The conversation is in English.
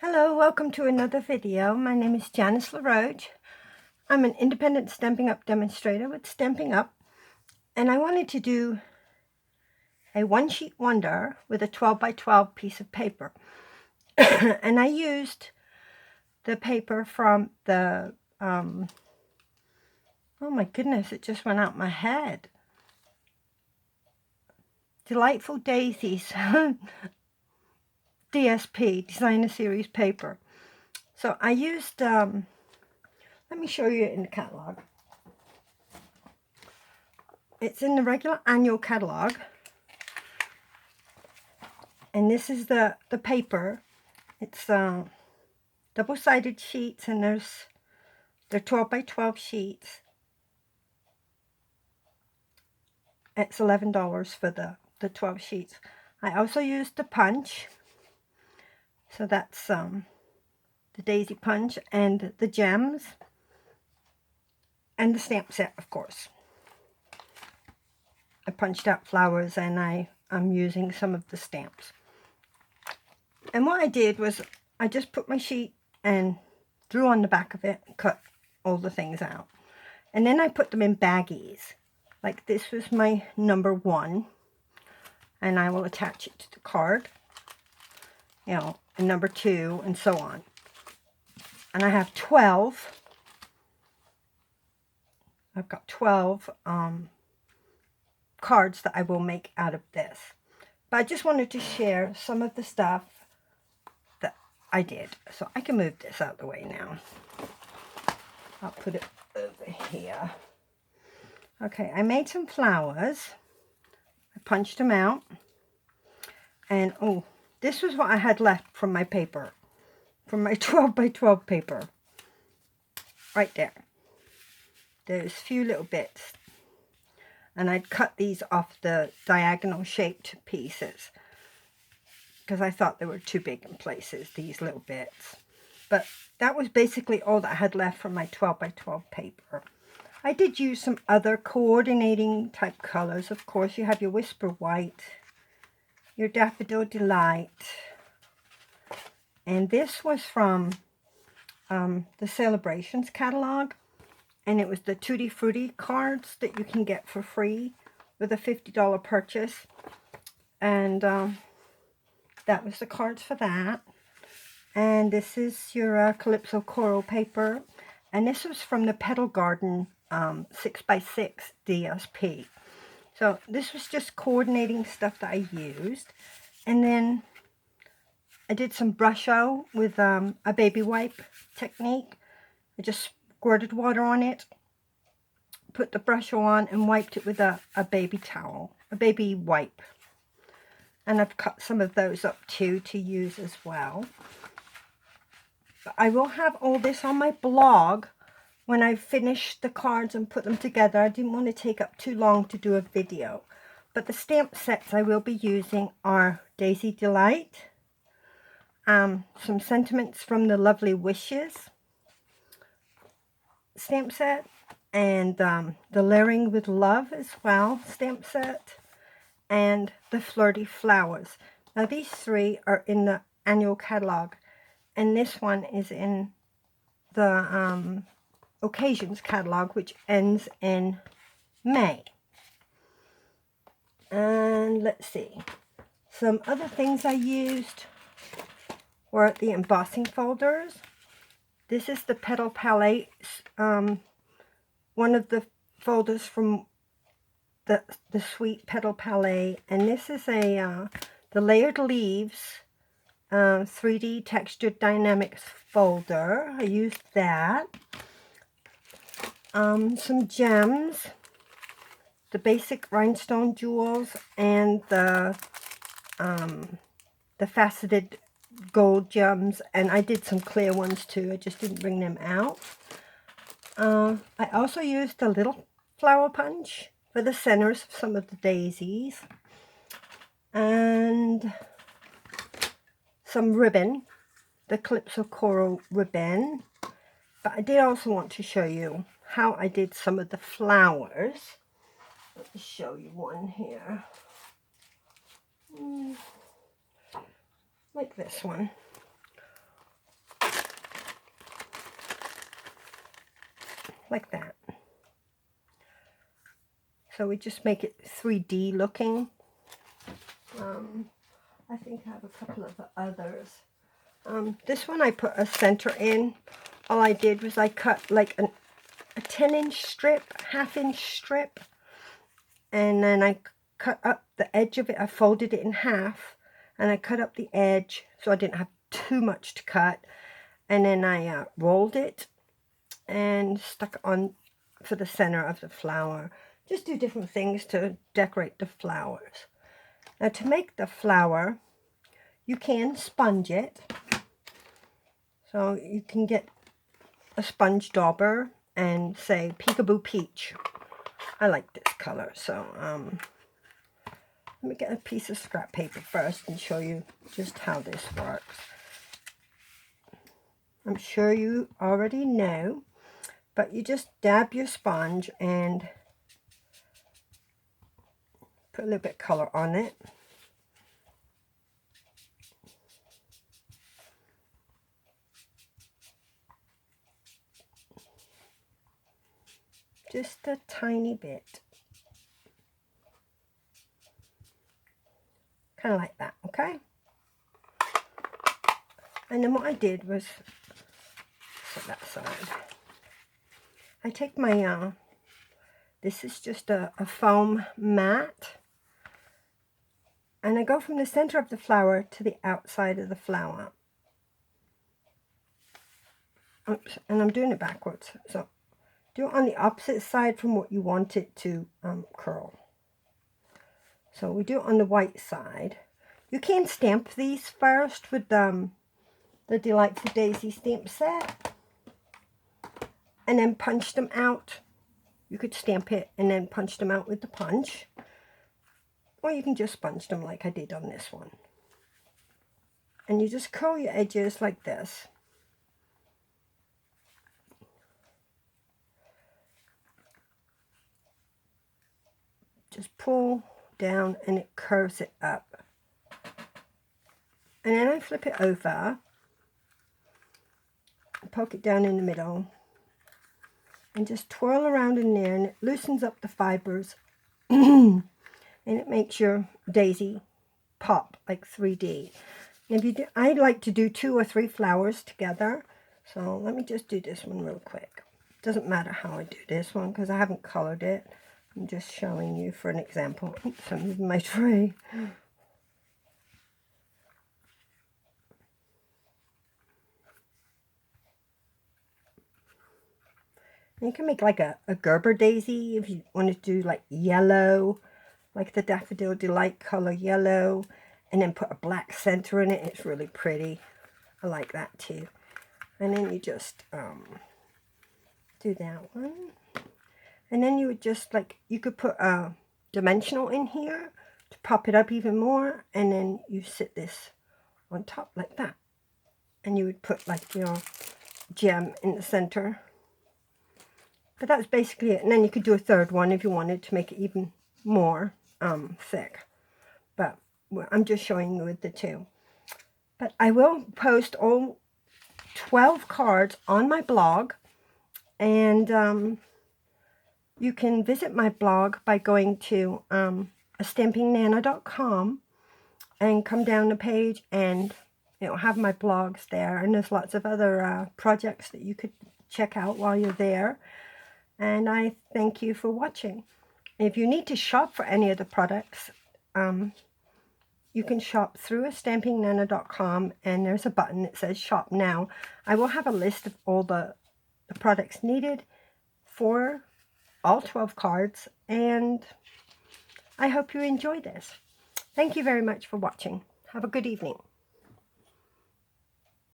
Hello, welcome to another video. My name is Janice LaRoche. I'm an independent Stampin' Up demonstrator with Stampin' Up, and I wanted to do a one-sheet wonder with a 12 by 12 piece of paper. And I used the paper from the, oh my goodness, it just went out my head. Delightful Daisies DSP, Designer Series paper. So I used, let me show you in the catalog. It's in the regular annual catalog. And this is the paper. It's double-sided sheets, and they're 12 by 12 sheets. It's $11 for the 12 sheets. I also used the punch. So that's the daisy punch and the gems and the stamp set, of course. I punched out flowers, and I'm using some of the stamps. And what I did was I just put my sheet and drew on the back of it and cut all the things out. And then I put them in baggies. Like this was my number 1. And I will attach it to the card. You know, and number 2 and so on. And I have 12. I've got 12 cards that I will make out of this. But I just wanted to share some of the stuff that I did. So I can move this out of the way now. I'll put it over here. Okay, I made some flowers. I punched them out. And oh, this was what I had left from my paper. From my 12 by 12 paper. Right there. There's a few little bits. And I'd cut these off the diagonal shaped pieces, because I thought they were too big in places, these little bits. But that was basically all that I had left from my 12 by 12 paper. I did use some other coordinating type colors. Of course, you have your Whisper White, your Daffodil Delight. And this was from the Celebrations catalog. And it was the Tutti Frutti cards that you can get for free with a $50 purchase. And that was the cards for that. And this is your Calypso coral paper. And this was from the Petal Garden 6x6 DSP. So this was just coordinating stuff that I used. And then I did some brush out with a baby wipe technique. I just squirted water on it, put the brush on, and wiped it with a baby towel, a baby wipe. And I've cut some of those up too to use as well. But I will have all this on my blog when I finish the cards and put them together. I didn't want to take up too long to do a video. But the stamp sets I will be using are Daisy Delight, some sentiments from the Lovely Wishes stamp set, and the Layering with Love as well stamp set, and the Flirty Flowers. Now these 3 are in the annual catalog, and this one is in the Occasions catalog, which ends in May. And let's see, some other things I used were the embossing folders. This is the Petal palette, one of the folders from the Sweet Petal palette, and this is the Layered Leaves 3D Textured Dynamics folder. I used that. Some gems, the basic rhinestone jewels, and the faceted gold gems, and I did some clear ones too. I just didn't bring them out. I also used a little flower punch for the centers of some of the daisies, and some ribbon, the Calypso coral ribbon. But I did also want to show you how I did some of the flowers. Let me show you one here. Like this one. like that. So we just make it 3D looking. I think I have a couple of others. This one I put a center in. All I did was I cut like a 10-inch strip, half-inch strip, and then I cut up the edge of it. I folded it in half, and I cut up the edge so I didn't have too much to cut. And then I rolled it and stuck it on for the center of the flower. Just do different things to decorate the flowers. Now to make the flower, you can sponge it. So you can get a sponge dauber and say Peekaboo Peach. I like this color, so let me get a piece of scrap paper first and show you just how this works. I'm sure you already know, but you just dab your sponge and put a little bit of color on it. Just a tiny bit. Kind of like that, okay? And then what I did was, set that aside. I take my, this is just a foam mat. And I go from the center of the flower to the outside of the flower. Oops, and I'm doing it backwards. So do it on the opposite side from what you want it to curl. So we do it on the white side. You can stamp these first with the Delightful Daisy stamp set. And then punch them out. You could stamp it and then punch them out with the punch. Or you can just sponge them like I did on this one. And you just curl your edges like this. Just pull down and it curves it up. And then I flip it over, poke it down in the middle, and just twirl around in there, and it loosens up the fibers and it makes your daisy pop like 3D. And if you do, I like to do 2 or 3 flowers together. So let me just do this one real quick. Doesn't matter how I do this one because I haven't colored it. I'm just showing you for an example. Oops, I'm moving my tray. You can make like a Gerber daisy if you want to do like yellow, like the Daffodil Delight color yellow, and then put a black center in it. It's really pretty. I like that too. And then you just do that one. And then you would just like, you could put a dimensional in here to pop it up even more. And then you sit this on top like that. And you would put like your gem in the center. But that's basically it. And then you could do a third one if you wanted to make it even more thick. But I'm just showing you with the 2. But I will post all 12 cards on my blog. And you can visit my blog by going to stampingnana.com and come down the page, and it'll have my blogs there. And there's lots of other projects that you could check out while you're there. And I thank you for watching. If you need to shop for any of the products, you can shop through stampingnana.com, and there's a button that says Shop Now. I will have a list of all the products needed for all 12 cards, and I hope you enjoy this. Thank you very much for watching. Have a good evening.